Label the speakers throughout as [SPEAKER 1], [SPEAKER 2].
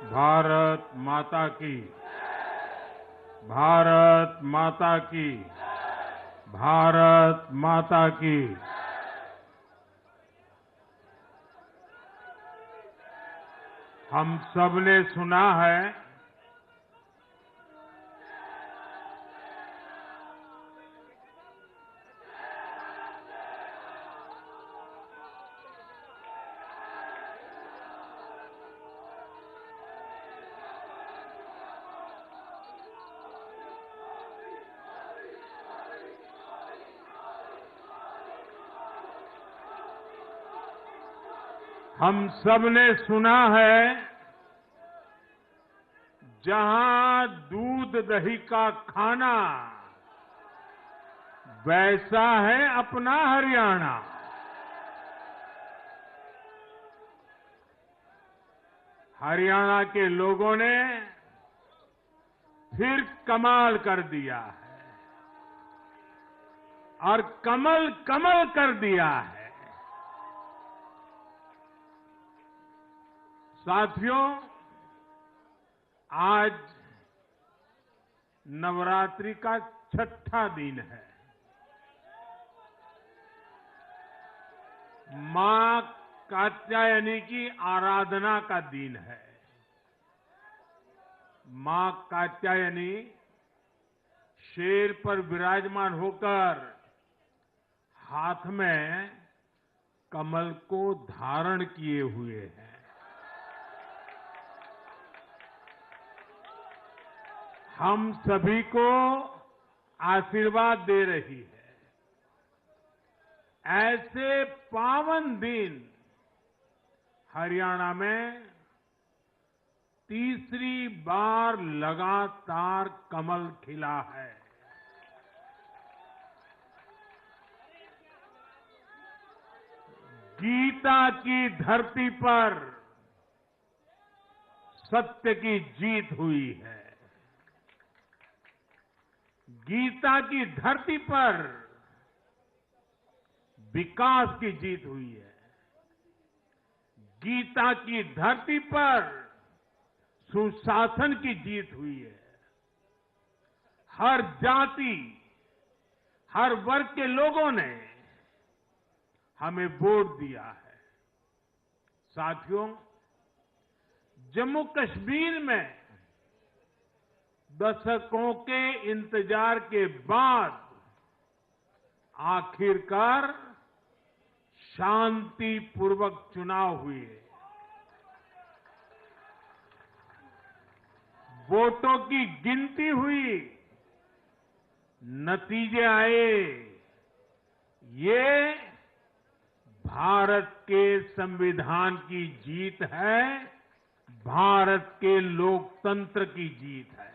[SPEAKER 1] भारत माता की। भारत माता की। भारत माता की। हम सबने सुना है हम सबने सुना है जहां दूध दही का खाना वैसा है अपना हरियाणा। हरियाणा के लोगों ने फिर कमाल कर दिया है और कमल कमल कर दिया है। साथियों, आज नवरात्रि का छठा दिन है। मां कात्यायनी की आराधना का दिन है। मां कात्यायनी शेर पर विराजमान होकर हाथ में कमल को धारण किए हुए हैं। हम सभी को आशीर्वाद दे रही है। ऐसे पावन दिन हरियाणा में तीसरी बार लगातार कमल खिला है। गीता की धरती पर सत्य की जीत हुई है। गीता की धरती पर विकास की जीत हुई है। गीता की धरती पर सुशासन की जीत हुई है। हर जाति, हर वर्ग के लोगों ने हमें वोट दिया है। साथियों, जम्मू कश्मीर में दशकों के इंतजार के बाद आखिरकार शांतिपूर्वक चुनाव हुए। वोटों की गिनती हुई, नतीजे आए। ये भारत के संविधान की जीत है, भारत के लोकतंत्र की जीत है।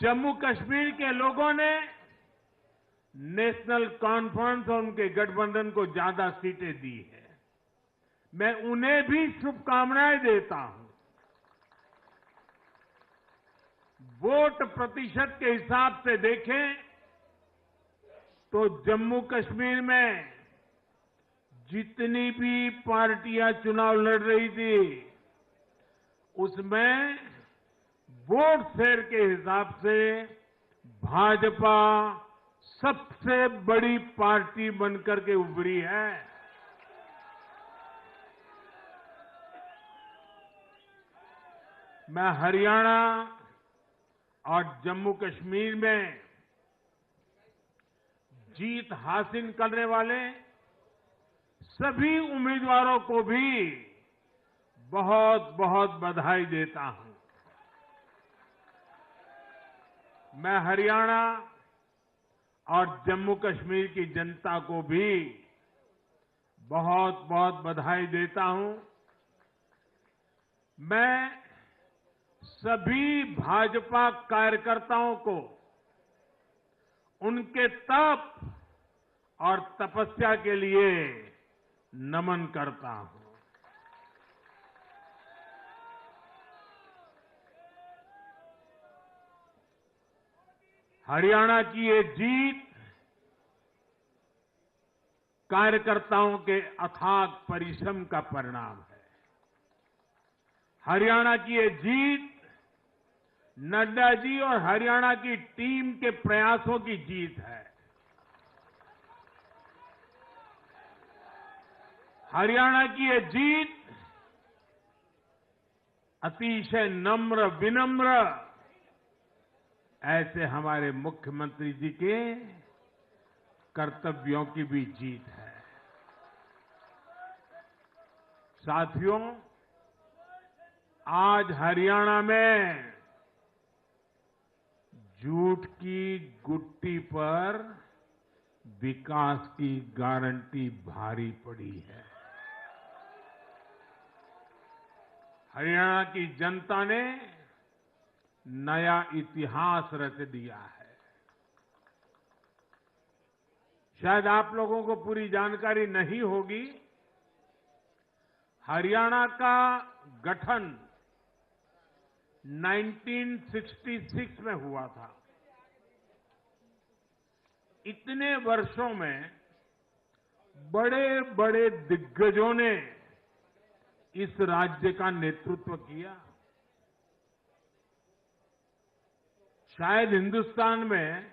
[SPEAKER 1] जम्मू कश्मीर के लोगों ने नेशनल कॉन्फ्रेंस और उनके गठबंधन को ज्यादा सीटें दी है। मैं उन्हें भी शुभकामनाएं देता हूं। वोट प्रतिशत के हिसाब से देखें तो जम्मू कश्मीर में जितनी भी पार्टियां चुनाव लड़ रही थी उसमें वोट शेयर के हिसाब से भाजपा सबसे बड़ी पार्टी बनकर के उभरी है। मैं हरियाणा और जम्मू कश्मीर में जीत हासिल करने वाले सभी उम्मीदवारों को भी बहुत बहुत बधाई देता हूं। मैं हरियाणा और जम्मू कश्मीर की जनता को भी बहुत बहुत बधाई देता हूं। मैं सभी भाजपा कार्यकर्ताओं को उनके तप और तपस्या के लिए नमन करता हूं। हरियाणा की ये जीत कार्यकर्ताओं के अथाग परिश्रम का परिणाम है। हरियाणा की ये जीत नड्डा जी और हरियाणा की टीम के प्रयासों की जीत है। हरियाणा की ये जीत अतिशय नम्र विनम्र ऐसे हमारे मुख्यमंत्री जी के कर्तव्यों की भी जीत है। साथियों, आज हरियाणा में झूठ की गुट्टी पर विकास की गारंटी भारी पड़ी है। हरियाणा की जनता ने नया इतिहास रच दिया है। शायद आप लोगों को पूरी जानकारी नहीं होगी, हरियाणा का गठन 1966 में हुआ था। इतने वर्षों में बड़े बड़े दिग्गजों ने इस राज्य का नेतृत्व किया। शायद हिंदुस्तान में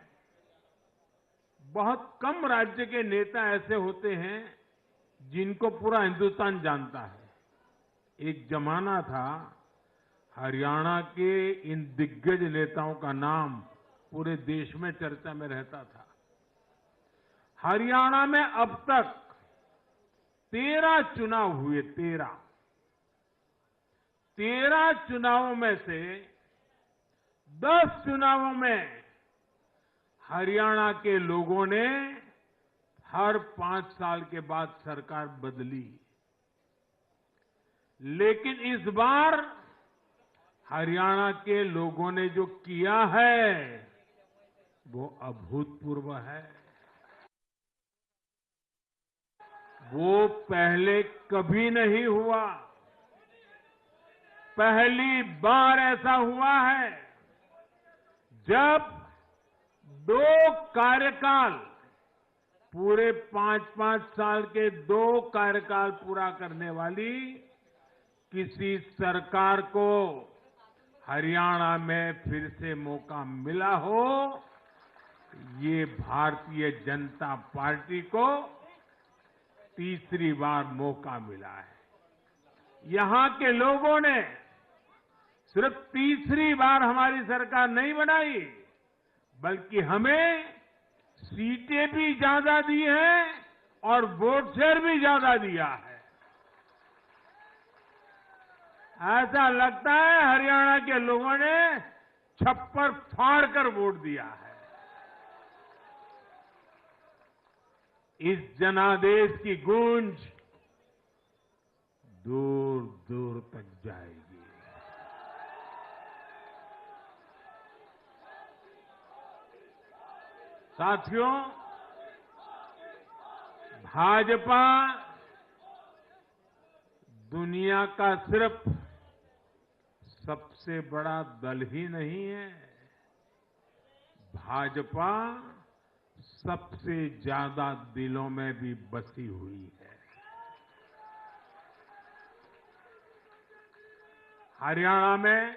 [SPEAKER 1] बहुत कम राज्य के नेता ऐसे होते हैं जिनको पूरा हिंदुस्तान जानता है। एक जमाना था हरियाणा के इन दिग्गज नेताओं का नाम पूरे देश में चर्चा में रहता था। हरियाणा में अब तक 13 चुनाव हुए। 13 चुनावों में से 10 चुनावों में हरियाणा के लोगों ने हर 5 साल के बाद सरकार बदली, लेकिन इस बार हरियाणा के लोगों ने जो किया है वो अभूतपूर्व है। वो पहले कभी नहीं हुआ। पहली बार ऐसा हुआ है जब 2 कार्यकाल, पूरे 5-5 साल के 2 कार्यकाल पूरा करने वाली किसी सरकार को हरियाणा में फिर से मौका मिला हो। ये भारतीय जनता पार्टी को तीसरी बार मौका मिला है। यहां के लोगों ने सिर्फ तीसरी बार हमारी सरकार नहीं बनाई, बल्कि हमें सीटें भी ज्यादा दी हैं और वोट शेयर भी ज्यादा दिया है। ऐसा लगता है हरियाणा के लोगों ने छप्पर फाड़ कर वोट दिया है। इस जनादेश की गूंज दूर दूर तक जाएगी। साथियों, भाजपा दुनिया का सिर्फ सबसे बड़ा दल ही नहीं है, भाजपा सबसे ज्यादा दिलों में भी बसी हुई है। हरियाणा में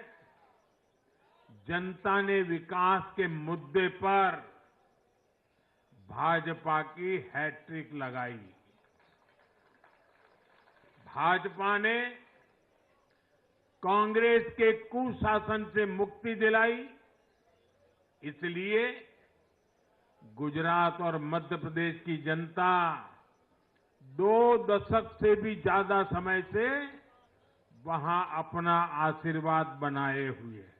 [SPEAKER 1] जनता ने विकास के मुद्दे पर भाजपा की हैट्रिक लगाई। भाजपा ने कांग्रेस के कुशासन से मुक्ति दिलाई। इसलिए गुजरात और मध्य प्रदेश की जनता 2 दशक से भी ज्यादा समय से वहां अपना आशीर्वाद बनाए हुए है।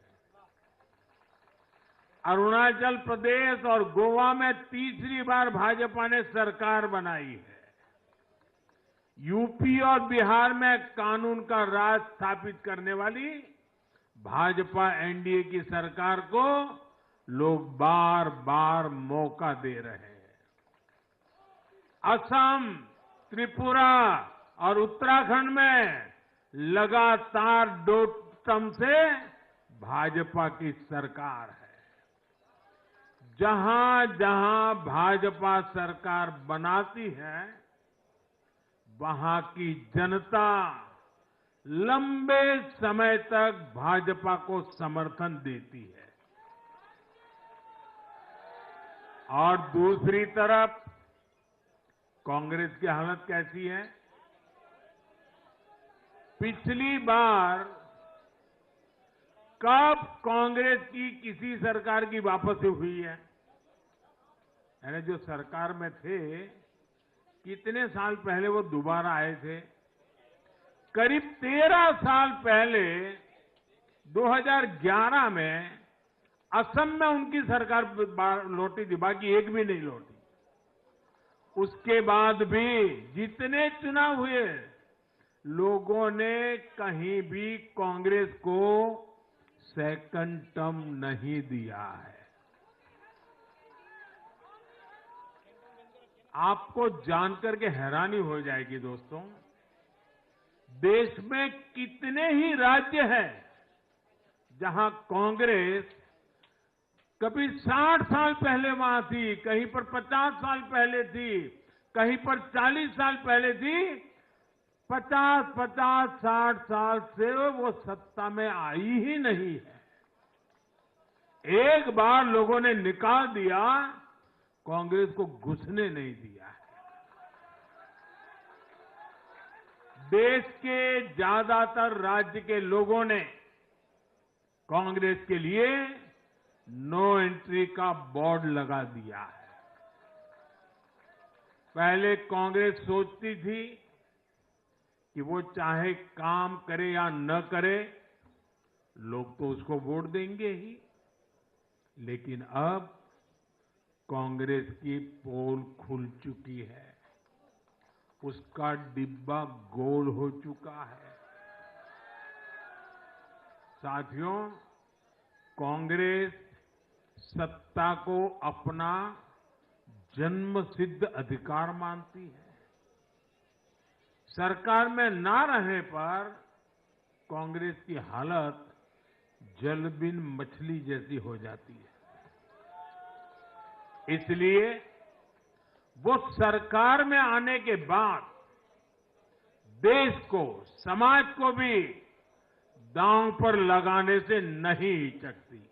[SPEAKER 1] अरुणाचल प्रदेश और गोवा में तीसरी बार भाजपा ने सरकार बनाई है। यूपी और बिहार में कानून का राज स्थापित करने वाली भाजपा एनडीए की सरकार को लोग बार बार मौका दे रहे हैं। असम, त्रिपुरा और उत्तराखंड में लगातार 2 टर्म से भाजपा की सरकार है। जहां जहां भाजपा सरकार बनाती है, वहां की जनता लंबे समय तक भाजपा को समर्थन देती है और दूसरी तरफ कांग्रेस की हालत कैसी है? पिछली बार कब कांग्रेस की किसी सरकार की वापसी हुई है? यानी जो सरकार में थे, कितने साल पहले वो दोबारा आए थे? करीब 13 साल पहले 2011 में असम में उनकी सरकार लौटी थी, बाकी एक भी नहीं लौटी। उसके बाद भी जितने चुनाव हुए, लोगों ने कहीं भी कांग्रेस को सेकंड टर्म नहीं दिया है। आपको जानकर के हैरानी हो जाएगी दोस्तों, देश में कितने ही राज्य हैं जहां कांग्रेस कभी 60 साल पहले वहां थी, कहीं पर 50 साल पहले थी, कहीं पर 40 साल पहले थी, 50-60 साल से वो सत्ता में आई ही नहीं है। एक बार लोगों ने निकाल दिया, कांग्रेस को घुसने नहीं दिया है। देश के ज्यादातर राज्य के लोगों ने कांग्रेस के लिए नो एंट्री का बोर्ड लगा दिया है। पहले कांग्रेस सोचती थी कि वो चाहे काम करे या न करे, लोग तो उसको वोट देंगे ही। लेकिन अब कांग्रेस की पोल खुल चुकी है, उसका डिब्बा गोल हो चुका है। साथियों, कांग्रेस सत्ता को अपना जन्मसिद्ध अधिकार मानती है। सरकार में ना रहने पर कांग्रेस की हालत जल बिन मछली जैसी हो जाती है। इसलिए वो सरकार में आने के बाद देश को, समाज को भी दांव पर लगाने से नहीं हिचकती।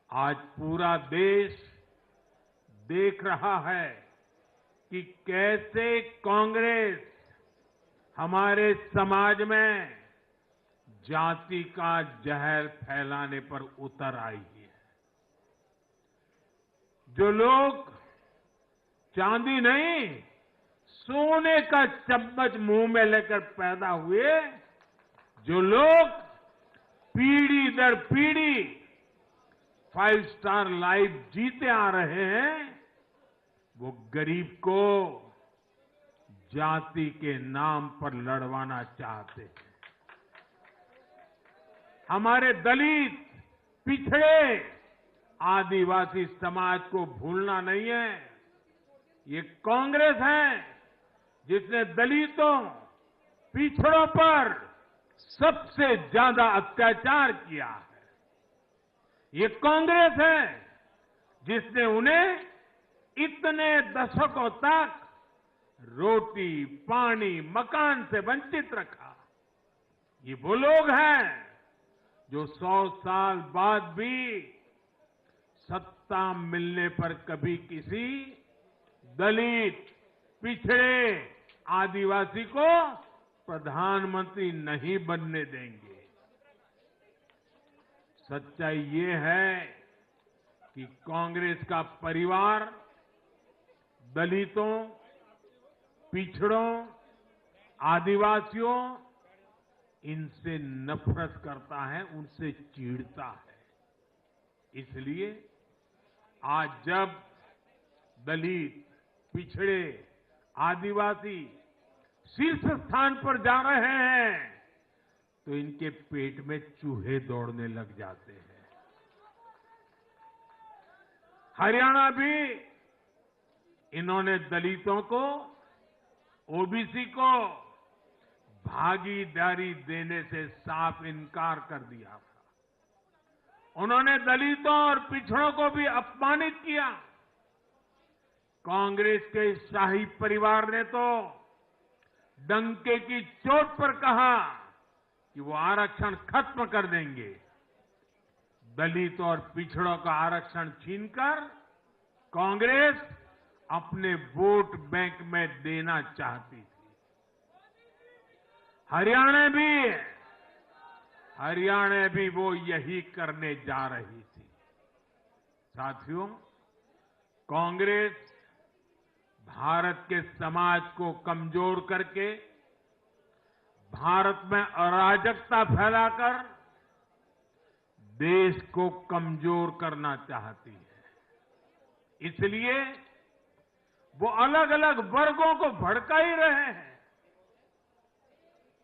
[SPEAKER 1] आज पूरा देश देख रहा है कि कैसे कांग्रेस हमारे समाज में जाति का जहर फैलाने पर उतर आई है। जो लोग चांदी नहीं, सोने का चम्मच मुंह में लेकर पैदा हुए, जो लोग पीढ़ी दर पीढ़ी 5 स्टार लाइफ जीते आ रहे हैं, वो गरीब को जाति के नाम पर लड़वाना चाहते हैं। हमारे दलित, पिछड़े, आदिवासी समाज को भूलना नहीं है। ये कांग्रेस है जिसने दलितों, पिछड़ों पर सबसे ज्यादा अत्याचार किया है। ये कांग्रेस है जिसने उन्हें इतने दशकों तक रोटी, पानी, मकान से वंचित रखा। ये वो लोग हैं जो 100 साल बाद भी सत्ता मिलने पर कभी किसी दलित, पिछड़े, आदिवासी को प्रधानमंत्री नहीं बनने देंगे। सच्चाई ये है कि कांग्रेस का परिवार दलितों, पिछड़ों, आदिवासियों, इनसे नफरत करता है, उनसे चिढ़ता है। इसलिए आज जब दलित, पिछड़े, आदिवासी शीर्ष स्थान पर जा रहे हैं, तो इनके पेट में चूहे दौड़ने लग जाते हैं। हरियाणा भी इन्होंने दलितों को, ओबीसी को भागीदारी देने से साफ इनकार कर दिया था। उन्होंने दलितों और पिछड़ों को भी अपमानित किया। कांग्रेस के शाही परिवार ने तो डंके की चोट पर कहा कि वो आरक्षण खत्म कर देंगे। दलित और पिछड़ों का आरक्षण छीनकर कांग्रेस अपने वोट बैंक में देना चाहती थी। हरियाणा भी वो यही करने जा रही थी। साथियों, कांग्रेस भारत के समाज को कमजोर करके, भारत में अराजकता फैलाकर देश को कमजोर करना चाहती है। इसलिए वो अलग अलग वर्गों को भड़का ही रहे हैं,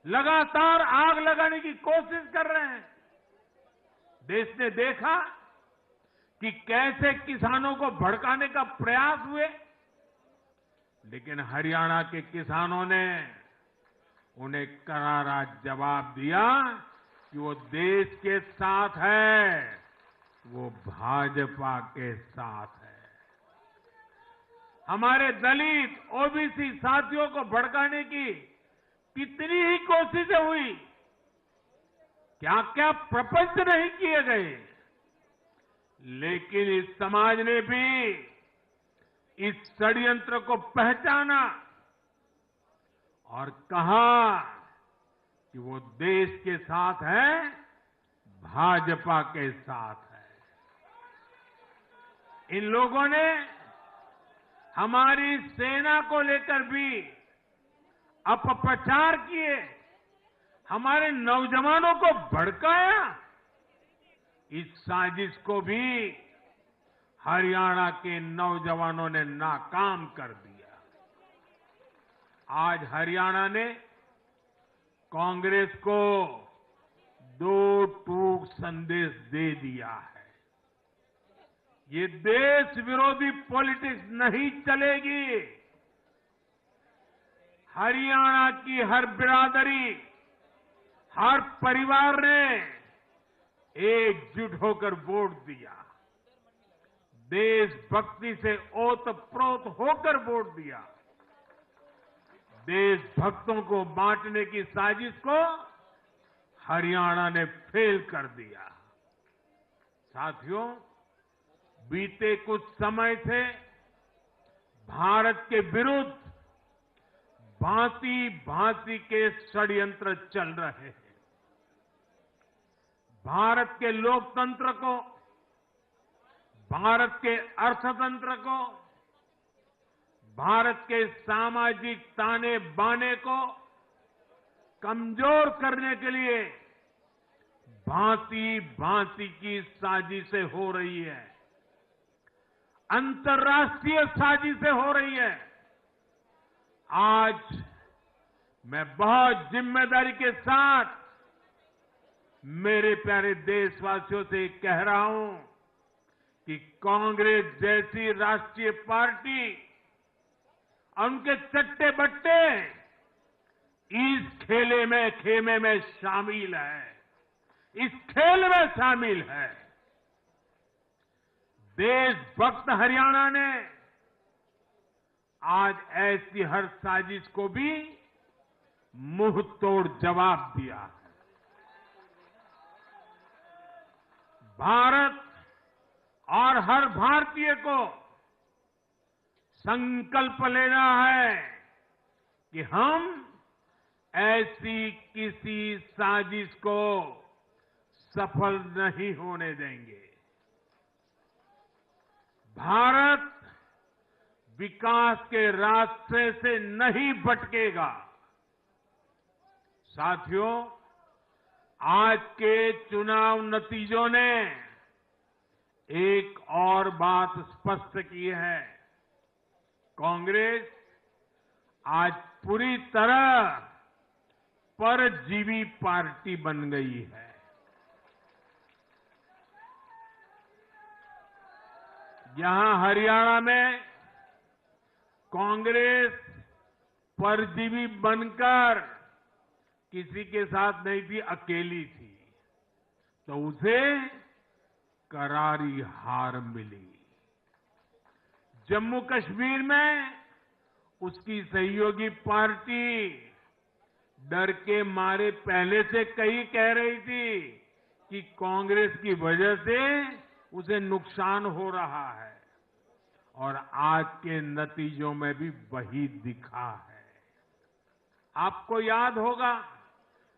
[SPEAKER 1] लगातार आग लगाने की कोशिश कर रहे हैं। देश ने देखा कि कैसे किसानों को भड़काने का प्रयास हुए, लेकिन हरियाणा के किसानों ने उन्हें करारा जवाब दिया कि वो देश के साथ है, वो भाजपा के साथ है। हमारे दलित, ओबीसी साथियों को भड़काने की कितनी ही कोशिशें हुई, क्या क्या प्रपंच नहीं किए गए, लेकिन इस समाज ने भी इस षड्यंत्र को पहचाना और कहा कि वो देश के साथ है, भाजपा के साथ है। इन लोगों ने हमारी सेना को लेकर भी अपप्रचार किए, हमारे नौजवानों को भड़काया। इस साजिश को भी हरियाणा के नौजवानों ने नाकाम कर दिया। आज हरियाणा ने कांग्रेस को दो टूक संदेश दे दिया है। ये देश विरोधी पॉलिटिक्स नहीं चलेगी। हरियाणा की हर बिरादरी, हर परिवार ने एकजुट होकर वोट दिया, देशभक्ति से ओतप्रोत होकर वोट दिया। देशभक्तों को बांटने की साजिश को हरियाणा ने फेल कर दिया। साथियों, बीते कुछ समय से भारत के विरुद्ध भांति भांति के षड्यंत्र चल रहे हैं। भारत के लोकतंत्र को, भारत के अर्थतंत्र को, भारत के सामाजिक ताने बाने को कमजोर करने के लिए भांति भांति की साजिशें हो रही है, अंतर्राष्ट्रीय साजिशें हो रही है। आज मैं बहुत जिम्मेदारी के साथ मेरे प्यारे देशवासियों से कह रहा हूं कि कांग्रेस जैसी राष्ट्रीय पार्टी और उनके चट्टे बट्टे इस खेमे में शामिल है, इस खेल में शामिल है। देशभक्त हरियाणा ने आज ऐसी हर साजिश को भी मुंह तोड़ जवाब दिया है। भारत और हर भारतीय को संकल्प लेना है कि हम ऐसी किसी साजिश को सफल नहीं होने देंगे। भारत विकास के रास्ते से नहीं भटकेगा। साथियों, आज के चुनाव नतीजों ने एक और बात स्पष्ट की है। कांग्रेस आज पूरी तरह परजीवी पार्टी बन गई है। यहां हरियाणा में कांग्रेस परजीवी बनकर किसी के साथ नहीं थी, अकेली थी, तो उसे करारी हार मिली। जम्मू कश्मीर में उसकी सहयोगी पार्टी डर के मारे पहले से कई कह रही थी कि कांग्रेस की वजह से उसे नुकसान हो रहा है और आज के नतीजों में भी वही दिखा है। आपको याद होगा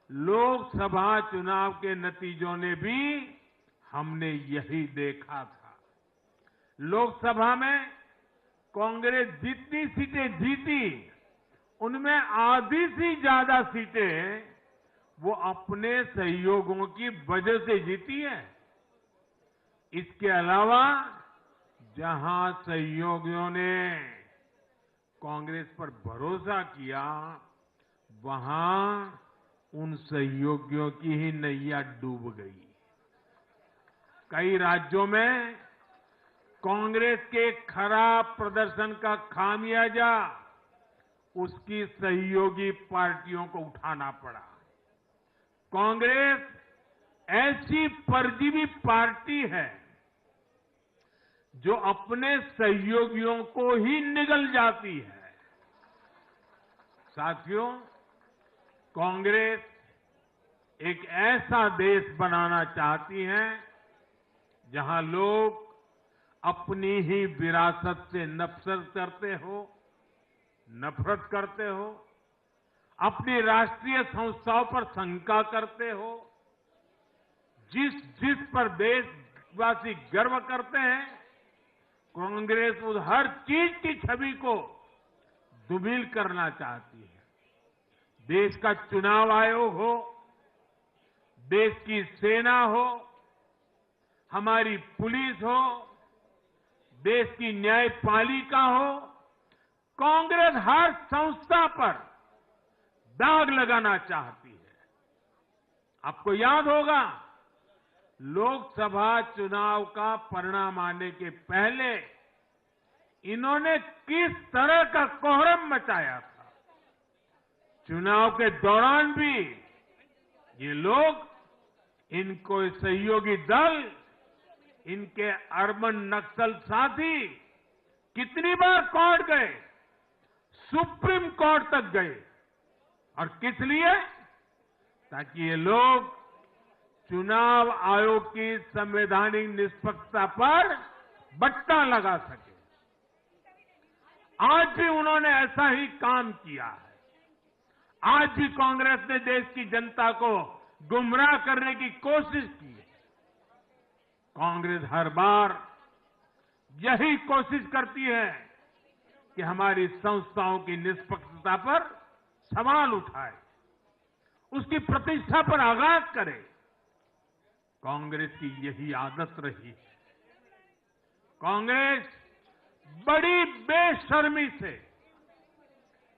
[SPEAKER 1] लोकसभा चुनाव के नतीजों ने भी हमने यही देखा था। लोकसभा में कांग्रेस जितनी सीटें जीती उनमें आधी से ज्यादा सीटें वो अपने सहयोगियों की वजह से जीती है। इसके अलावा जहां सहयोगियों ने कांग्रेस पर भरोसा किया वहां उन सहयोगियों की ही नैया डूब गई। कई राज्यों में कांग्रेस के खराब प्रदर्शन का खामियाजा उसकी सहयोगी पार्टियों को उठाना पड़ा। कांग्रेस ऐसी परजीवी पार्टी है जो अपने सहयोगियों को ही निगल जाती है। साथियों, कांग्रेस एक ऐसा देश बनाना चाहती है जहां लोग अपनी ही विरासत से नफरत करते हो, अपनी राष्ट्रीय संस्थाओं पर शंका करते हो, जिस पर देशवासी गर्व करते हैं, कांग्रेस उस हर चीज की छवि को धूमिल करना चाहती है। देश का चुनाव आयोग हो, देश की सेना हो, हमारी पुलिस हो, देश की न्यायपालिका हो, कांग्रेस हर संस्था पर दाग लगाना चाहती है। आपको याद होगा लोकसभा चुनाव का परिणाम आने के पहले इन्होंने किस तरह का कोहराम मचाया था। चुनाव के दौरान भी ये लोग, इनको सहयोगी दल, इनके अर्बन नक्सल साथी कितनी बार कोर्ट गए, सुप्रीम कोर्ट तक गए। और किस लिए? ताकि ये लोग चुनाव आयोग की संवैधानिक निष्पक्षता पर बट्टा लगा सके। आज भी उन्होंने ऐसा ही काम किया है। आज भी कांग्रेस ने देश की जनता को गुमराह करने की कोशिश की है। कांग्रेस हर बार यही कोशिश करती है कि हमारी संस्थाओं की निष्पक्षता पर सवाल उठाए, उसकी प्रतिष्ठा पर आघात करे। कांग्रेस की यही आदत रही है। कांग्रेस बड़ी बेशर्मी से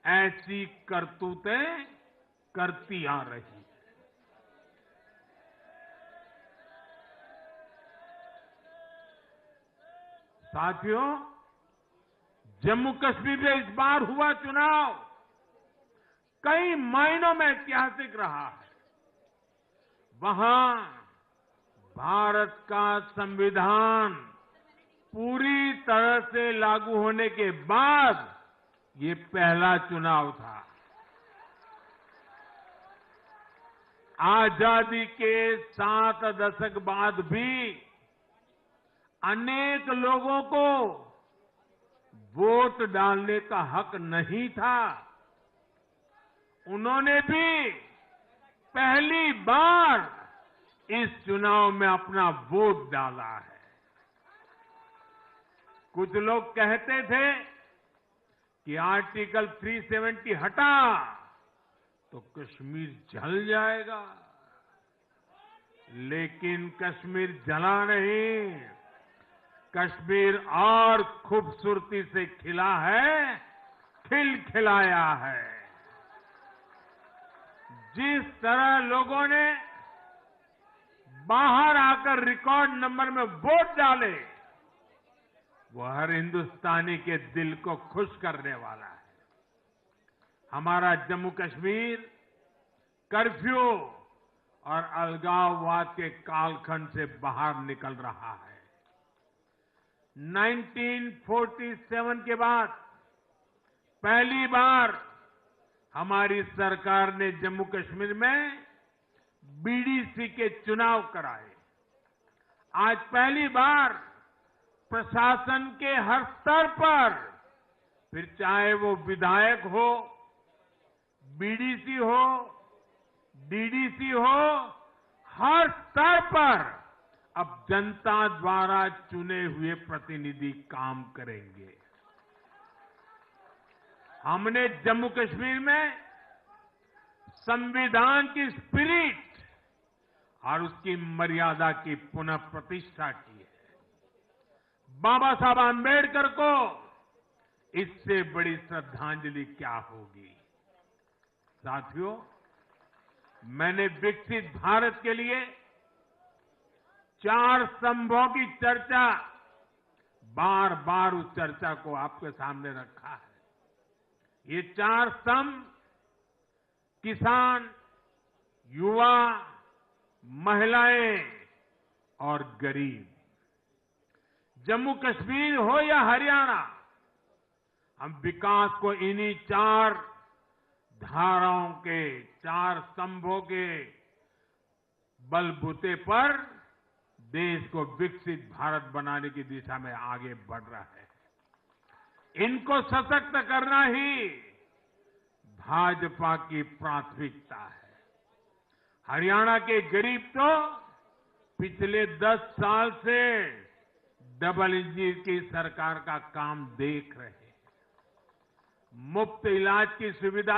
[SPEAKER 1] ऐसी करतूतें करती आ रही है। साथियों, जम्मू कश्मीर में इस बार हुआ चुनाव कई मायनों में ऐतिहासिक रहा है। वहां भारत का संविधान पूरी तरह से लागू होने के बाद ये पहला चुनाव था। आजादी के 7 दशक बाद भी अनेक लोगों को वोट डालने का हक नहीं था। उन्होंने भी पहली बार इस चुनाव में अपना वोट डाला है। कुछ लोग कहते थे कि आर्टिकल 370 हटा तो कश्मीर जल जाएगा, लेकिन कश्मीर जला नहीं, कश्मीर और खूबसूरती से खिला है, खिलखिलाया है। जिस तरह लोगों ने बाहर आकर रिकॉर्ड नंबर में वोट डाले, वो हर हिंदुस्तानी के दिल को खुश करने वाला है। हमारा जम्मू कश्मीर कर्फ्यू और अलगाववाद के कालखंड से बाहर निकल रहा है। 1947 के बाद पहली बार हमारी सरकार ने जम्मू कश्मीर में बीडीसी के चुनाव कराए। आज पहली बार प्रशासन के हर स्तर पर, फिर चाहे वो विधायक हो, बीडीसी हो, डीडीसी हो, हर स्तर पर अब जनता द्वारा चुने हुए प्रतिनिधि काम करेंगे। हमने जम्मू कश्मीर में संविधान की स्पिरिट और उसकी मर्यादा की पुनः प्रतिष्ठा की है। बाबा साहब आम्बेडकर को इससे बड़ी श्रद्धांजलि क्या होगी। साथियों, मैंने विकसित भारत के लिए 4 स्तंभों की चर्चा, बार बार उस चर्चा को आपके सामने रखा है। ये 4 स्तंभ किसान, युवा, महिलाएं और गरीब, जम्मू कश्मीर हो या हरियाणा, हम विकास को इन्हीं 4 धाराओं के, 4 स्तंभों के बलबूते पर देश को विकसित भारत बनाने की दिशा में आगे बढ़ रहा है। इनको सशक्त करना ही भाजपा की प्राथमिकता है। हरियाणा के गरीब तो पिछले 10 साल से डबल इंजन की सरकार का काम देख रहे हैं। मुफ्त इलाज की सुविधा